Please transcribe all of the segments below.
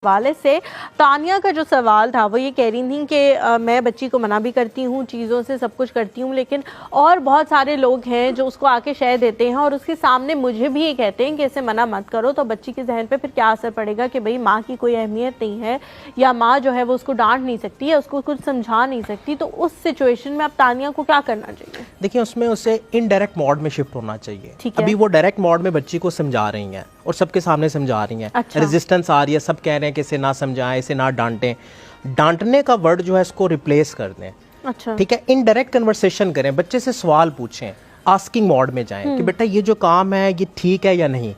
हवाले से तानिया का जो सवाल था वो ये कह रही थी कि मैं बच्ची को मना भी करती हूँ चीज़ों से, सब कुछ करती हूँ, लेकिन और बहुत सारे लोग हैं जो उसको आके शय देते हैं और उसके सामने मुझे भी ये कहते हैं कि इसे मना मत करो। तो बच्ची के जहन पे फिर क्या असर पड़ेगा कि भाई माँ की कोई अहमियत नहीं है या माँ जो है वो उसको डांट नहीं सकती है, उसको कुछ समझा नहीं सकती। तो उस सिचुएशन में अब तानिया को क्या करना चाहिए? देखिए, उसमें उसे इनडायरेक्ट मोड में शिफ्ट होना चाहिए। ठीक है। अभी वो डायरेक्ट मोड में बच्ची को समझा रही हैं और सबके सामने समझा रही हैं। अच्छा। रेजिस्टेंस आ रही है, सब कह रहे हैं कि इसे ना समझाएं, इसे ना डांटें। डांटने का वर्ड जो है इसको रिप्लेस कर दें। अच्छा। ठीक है, इनडायरेक्ट कन्वर्सेशन करें, बच्चे से सवाल पूछें, आस्किंग मोड में जाएं कि बेटा ये जो काम है ये ठीक है या नहीं।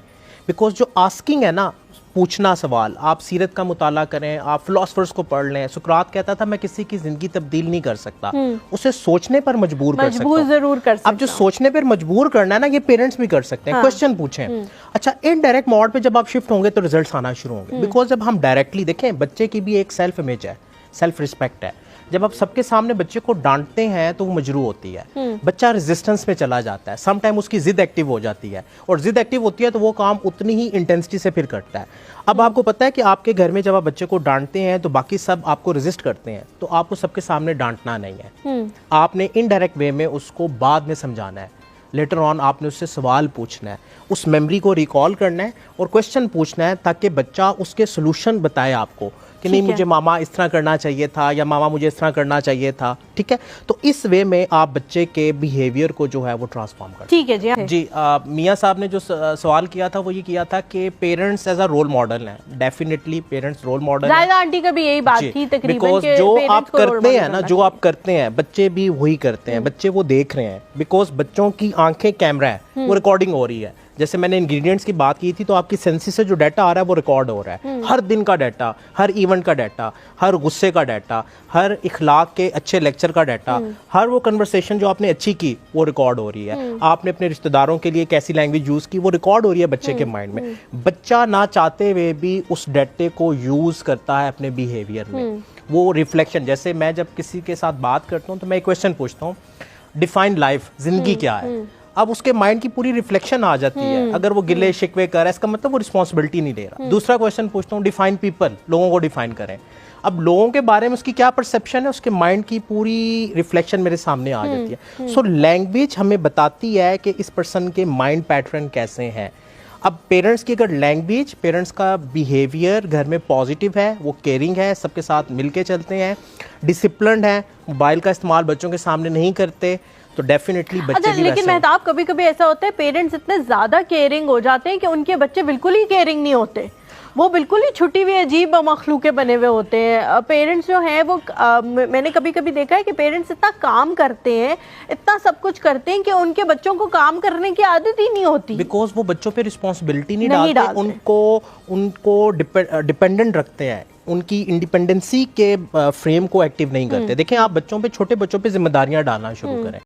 बिकॉज जो आस्किंग है ना, पूछना सवाल, आप सीरत का मुताला करें, आप फिलोसफर्स को पढ़ लें। सुकरात कहता था मैं किसी की जिंदगी तब्दील नहीं कर सकता, उसे सोचने पर मजबूर कर सकता हूं। जरूर कर सकता। अब जो सोचने पर मजबूर करना है ना, ये पेरेंट्स भी कर सकते हैं। हाँ। क्वेश्चन पूछें। अच्छा, इनडायरेक्ट मोड पे जब आप शिफ्ट होंगे तो रिजल्ट्स आना शुरू होंगे। बिकॉज जब हम डायरेक्टली देखें, बच्चे की भी एक सेल्फ इमेज है, सेल्फ रिस्पेक्ट है। जब आप सबके सामने बच्चे को डांटते हैं तो वो मजरू होती है, बच्चा रेजिस्टेंस में चला जाता है, सम टाइम उसकी जिद एक्टिव हो जाती है, और जिद एक्टिव होती है तो वो काम उतनी ही इंटेंसिटी से फिर करता है। अब आपको पता है कि आपके घर में जब आप बच्चे को डांटते हैं तो बाकी सब आपको रेजिस्ट करते हैं, तो आपको सबके सामने डांटना नहीं है, आपने इनडायरेक्ट वे में उसको बाद में समझाना है। लेटर ऑन आपने उससे सवाल पूछना है, उस मेमोरी को रिकॉल करना है और क्वेश्चन पूछना है, ताकि बच्चा उसके सोल्यूशन बताए आपको कि नहीं मुझे मामा इस तरह करना चाहिए था या मामा मुझे इस तरह करना चाहिए था। ठीक है, तो इस वे में आप बच्चे के बिहेवियर को जो है वो ट्रांसफॉर्म कर। ठीक है जी। जी, मियाँ साहब ने जो सवाल किया था वो ये किया था कि parents as a role model हैं। डेफिनेटली पेरेंट्स रोल मॉडल हैं। आंटी का भी यही बात थी तकरीबन, बिकॉज जो आप करते हैं ना, जो आप करते हैं बच्चे भी वही करते हैं, बच्चे वो देख रहे हैं। बिकॉज बच्चों की आंखें कैमरा है, वो रिकॉर्डिंग हो रही है। जैसे मैंने इंग्रेडिएंट्स की बात की थी, तो आपकी सेंसेस से जो डाटा आ रहा है वो रिकॉर्ड हो रहा है। हर दिन का डाटा, हर इवेंट का डाटा, हर गुस्से का डाटा, हर इखलाक के अच्छे लेक्चर का डाटा, हर वो कन्वर्सेशन जो आपने अच्छी की वो रिकॉर्ड हो रही है। आपने अपने रिश्तेदारों के लिए कैसी लैंग्वेज यूज की वो रिकॉर्ड हो रही है बच्चे के माइंड में। बच्चा ना चाहते हुए भी उस डाटे को यूज करता है अपने बिहेवियर में। वो रिफ्लेक्शन, जैसे मैं जब किसी के साथ बात करता हूँ तो मैं एक क्वेश्चन पूछता हूँ, डिफाइन लाइफ, जिंदगी क्या है। अब उसके माइंड की पूरी रिफ्लेक्शन आ जाती है। अगर वो गिले शिकवे कर रहा है, इसका मतलब वो रिस्पॉन्सिबिलिटी नहीं ले रहा। दूसरा क्वेश्चन पूछता हूँ, डिफाइन पीपल, लोगों को डिफाइन करें। अब लोगों के बारे में उसकी क्या परसेप्शन है, उसके माइंड की पूरी रिफ्लेक्शन मेरे सामने आ जाती है। सो लैंग्वेज हमें बताती है कि इस पर्सन के माइंड पैटर्न कैसे हैं। अब पेरेंट्स की अगर लैंग्वेज, पेरेंट्स का बिहेवियर घर में पॉजिटिव है, वो केयरिंग है, सबके साथ मिलके चलते हैं, डिसिप्लिन्ड है, मोबाइल का इस्तेमाल बच्चों के सामने नहीं करते, तो डेफिनेटली बच्चे भी वैसे। लेकिन मेहताब, कभी कभी ऐसा होता है पेरेंट्स इतने ज्यादा केयरिंग हो जाते हैं कि उनके बच्चे बिल्कुल ही केयरिंग नहीं होते, वो बिल्कुल ही छुट्टी हुई अजीब मखलूके बने हुए होते हैं। पेरेंट्स जो हैं वो मैंने कभी कभी देखा है कि पेरेंट्स इतना काम करते हैं, इतना सब कुछ करते हैं कि उनके बच्चों को काम करने की आदत ही नहीं होती। बिकॉज वो बच्चों पे रिस्पॉन्सिबिलिटी नहीं डालते, उनको डिपेंडेंट रखते हैं, उनकी इंडिपेंडेंसी के फ्रेम को एक्टिव नहीं करते। देखें, आप बच्चों पे, छोटे बच्चों पे जिम्मेदारियां डालना शुरू करें।